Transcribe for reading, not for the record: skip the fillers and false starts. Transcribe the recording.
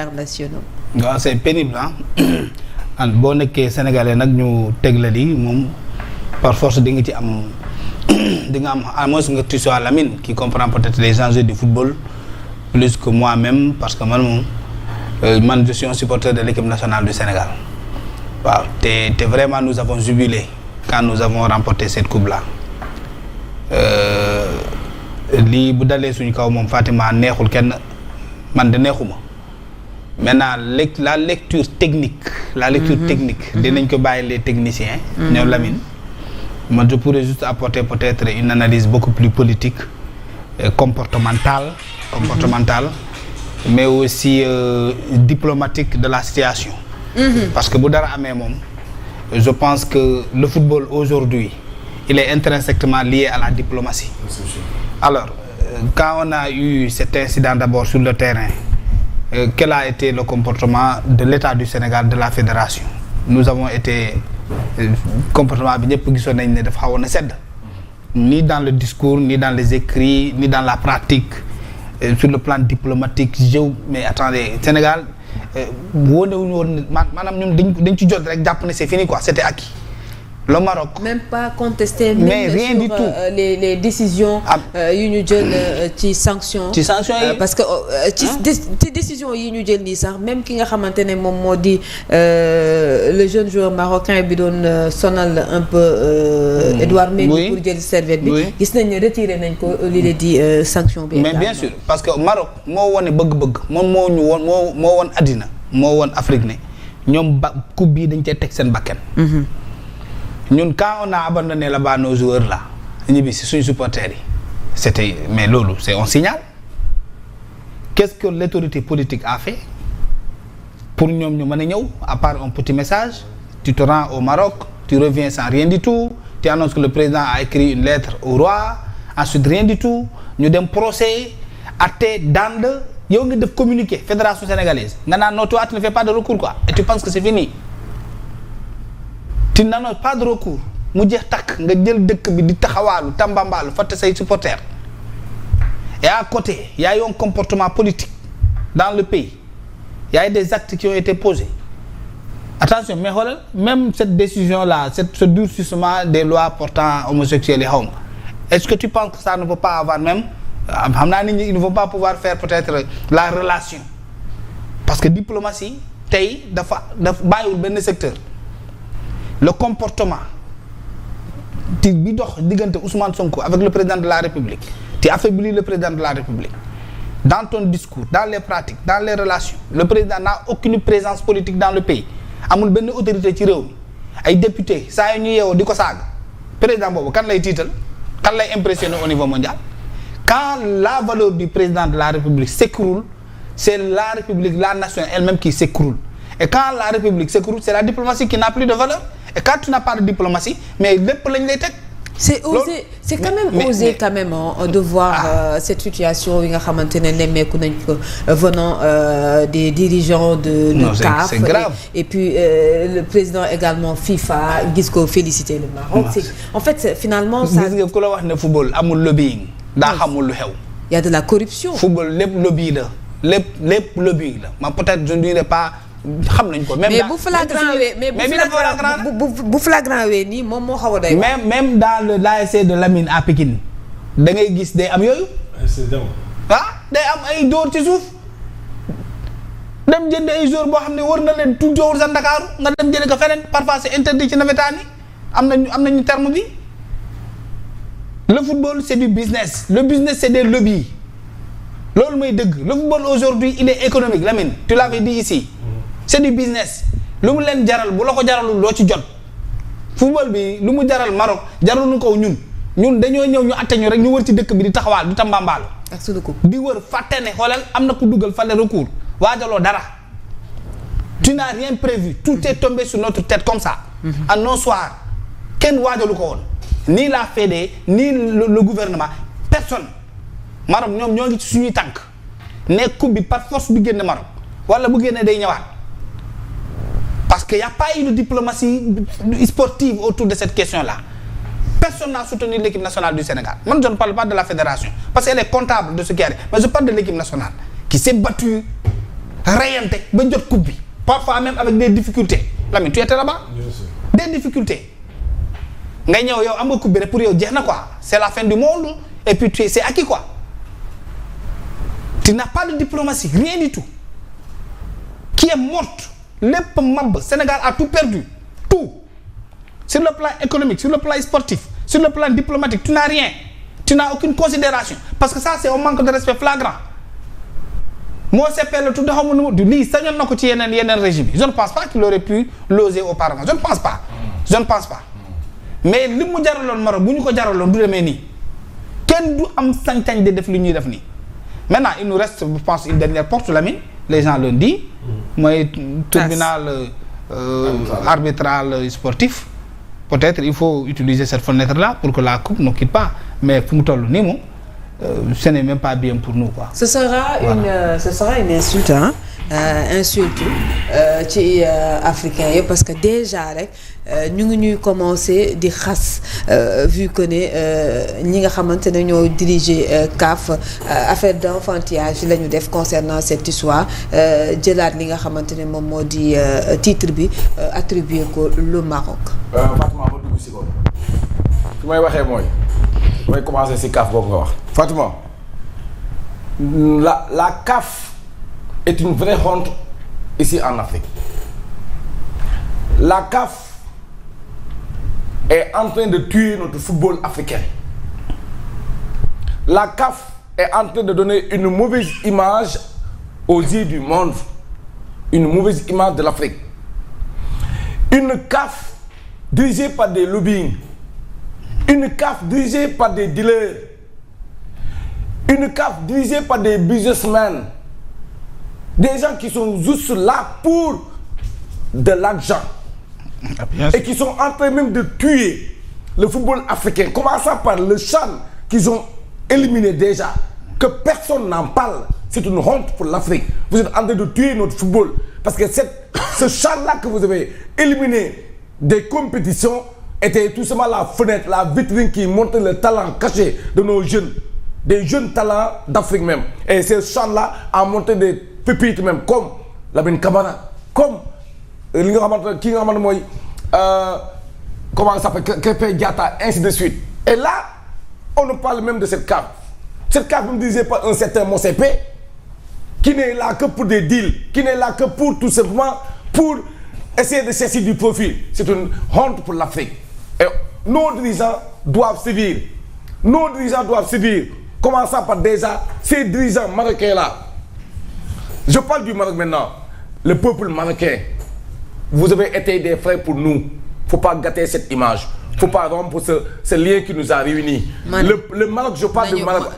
nationaux. waaw c'est pénible ah boo nekkee sénégalais nag ñu teg la lii moom par force di nga ci am di nga am à moins que tu sois Lamine qui comprend peut-être les enjeux du football plus que moi-même parce que man moom man je suis un supporter de l'équipe nationale du Sénégal waaw te vraiment nous avons jubilé quand nous avons remporté cette coupe-là lii bu dalee suñu kaw moom Fatima neexul kenn man de neexuma maintenant la lecture technique dinañ ko bàyyi les techniciens ñoom Lamine man je pourrais juste apporter peut-être une analyse beaucoup plus politique comportementale mais aussi diplomatique de la situation parce que bu dara amee moom je pense que le football aujourd'hui il est intrinsèquement lié à la diplomatie alors quand on a eu cet incident d'abord sur le terrain quel a été le comportement de l'État du Sénégal de la fédération nous avons été comportement bi ñëpp gisoon nañ ne dafa xawoon a sedd ni dans le discours ni dans les écrits ni dans la pratique sur le plan diplomatique mais attendez Sénégal wóonewuñu woon maanaam ñoom dañ ci jot rek jàpp ne c'est fini quoi c'était acquis le Maroc même pas contesté mais rien sur du tout les décisions yu ñu jël ci sanctions yi parce que ci décisions yi ñu jël nii sax même ki nga xamante ne moom moo di le jeune joueur marocain bi doon sonal un peu Edouard Mendy pour jël serviette bi gis nañ ne retiré nañ ko li leen di sanction bi mais bien sûr parce que Maroc moo wone bëgg-bëgg moom moo ñu woon moo woon àddina moo woon Afrique ne ñoom coupe bii dañ cee teg seen bakken ñun quand on a abandonné là-bas nos joueurs là ñibbi si suñu supporters yi c'était mais loolu c'est un signal qu'est-ce que l'autorité politique a fait pour ñoom ñu mën a ñëw à part un petit message tu te rends au Maroc tu reviens sans rien du tout tu annonces que le président a écrit une lettre au roi ensuite rien du tout ñu dem procès atte dand yow nga def communiqué fédération sénégalaise nga naan non toi tu ne fais pas de recours quoi et tu penses que c'est fini tu n'annonces pas de recours mu jeex takk nga jël dëkk bi di taxawaalu tambambaalu fàtte say supporters et à côté y a eu un comportement politique dans le pays y a eu des actes qui ont été posés attention mais xoolal même cette décision là ce durcissement des lois portant homosexuels yi xaw ma est-ce que tu penses que ça ne peut pas avoir même xam naa nit ñi ils ne vont pas pouvoir faire peut-être la relation parce que diplomatie tey dafa bàyyiwul benn secteur le comportement bi dox diggante Ousmane Sonko avec le président de la République tu affaiblis le président de la République dans ton discours dans les pratiques dans les relations le président n'a aucune présence politique dans le pays amul benn autorité ci réew mi ay député saa yu ñu yeewoo di ko saaga président boobu kan lay tiital kan lay impressionner au niveau mondial quand la valeur du président de la République s'écroule c'est la République la nation elle-même qui s'écroule et quand la République s'écroule c'est la diplomatie qui n'a plus de valeur et quand tu n'as pas de diplomatie mais lépp lañ lay teg. c'est osé c'est quand même osé quand même de voir cette situation yi nga xamante ne nemmeeku nañ ko venant des dirigeants de CAF c'est grave. et puis le président également FIFA gis ko féliciter le Maroc c'est en fait finalement ça gis nga ku la wax ne football amul lobbying daa xamul lu xew. il y a de la corruption. football lépp lobby la lépp lobbying la man peut-être je ne dirais pas. xam nañ ko même mais bu flagrant wee nii moom moo xaw a doy. même dans le l'ASC de Lamine à Pikine da ngay gis day am yooyu. day am ay dóor ci suuf dem jënd ay joueurs boo xam ne war na leen tout joowul sa Ndakaaru nga dem jënd ko feneen parfois c'est interdit ci nawetaan yi am nañu terme bi. le football c'est du business le business c'est des lobbies loolu mooy dëgg le football aujourd'hui il est économique Lamine tu l'avais dit ici. c'est du business lu mu leen jaral bu la ko jaralul loo ci jot football bi lu mu jaral Maroc jaraluñu ko ñun dañoo ñëw ñu atte ñu rek ñu wër ci dëkk bi di taxawaal di tambambaalu ak sunu ko di wër fàtte ne xoolal am na ku dugal fale recours waajaloo dara tu n'as rien prévu tout est tombé sur notre tête comme ça à nos soirs kenn waajalu ko woon ni la Fédé ni le gouvernement personne Maroc ñoom ñoo ngi ci suñuy tànk ne coupe bi par force bi génn Maroc wala bu génnee day ñëwaat parce que y a pas eu de diplomatie sportive autour de cette question-là personne n'a soutenu l'équipe nationale du Sénégal man je ne parle pas de la fédération parce qu'elle est comptable de ce qui arrive mais je parle de l'équipe nationale qui s'est battue reyante ba jot coupe bi parfois même avec des difficultés Lamine tu étais là-bas. Des difficultés nga ñëw yow am nga coupe bi rek pour yow jeex na quoi c'est la fin du monde et puis c'est acquis quoi tu n'as pas de diplomatie rien du tout qui est morte lépp mab Sénégal a tout perdu tout sur le plan économique sur le plan sportif sur le plan diplomatique tu n'as rien tu n'as aucune considération parce que ça c'est un manque de respect flagrant moo seppee la tudde xamu nu lii sañoon na ko ci yeneen régime yi je ne pense pas qu'il aurait pu l'oser auparavant je ne pense pas mais li mu jaraloon Maroc bu ñu ko jaraloon du demee nii kenn du am sañ-sañ de def li ñuy def nii maintenant il nous reste je pense une dernière porte Lamine les gens l'ont dit mooy tribunal arbitral sportif peut-être il faut utiliser cette fenêtre là pour que la coupe ne quitte pas mais fu mu toll nii moom ce n'est même pas bien pour nous quoi. Ce sera une insulte insulte ci africains yi parce que déjà rek ñu ngi ñuy commencer di xas vu que ne ñi nga xamante ne ñoo diriger CAF affaire d'enfantillage la ñu def concernant cette histoire jëlaat li nga xamante ne moom moo di titre bi attribué ko le Maroc. Fatima ma dugg si ko fi may waxee mooy commencer si CAF boobu nga wax. Fatima la CAF est une vraie honte ici en Afrique. La CAF est en train de tuer notre football africain. La CAF est en train de donner une mauvaise image aux yeux du monde, une mauvaise image de l'Afrique. Une CAF dirigée par des lobbying, une CAF dirigée par des dealers, une CAF dirigée par des businessmen, des gens qui sont juste là pour de l'argent et qui sont en train même de tuer le football africain, commençant par le CHAN qu'ils ont éliminé déjà, que personne n'en parle. C'est une honte pour l'Afrique. Vous êtes en train de tuer notre football parce que ce CHAN-là que vous avez éliminé des compétitions était tout simplement la fenêtre, la vitrine qui montrait le talent caché de nos jeunes, des jeunes talents d'Afrique même. Et ce CHAN-là a montré des pépites même comme Lamine Camara, comme li nga xamante ki nga xamante mooy comment ça s'appelle Krépin Diatta, ainsi de suite. Et là on nous parle même de cette CAF. Cette CAF me disait pas un certain Motsepe qui n'est là que pour des deals, qui n'est là que pour tout simplement pour essayer de chercher du profit. C'est une honte pour l'Afrique. Et nos dirigeants doivent sévir. Nos dirigeants doivent sévir. Commençant par déjà ces dirigeants marocains là. Je parle du Maroc maintenant. Le peuple marocain, vous avez été des frères pour nous. Faut pas gâter cette image. Faut pas rompre ce lien qui nous a réunis. Le Maroc, je parle du Maroc.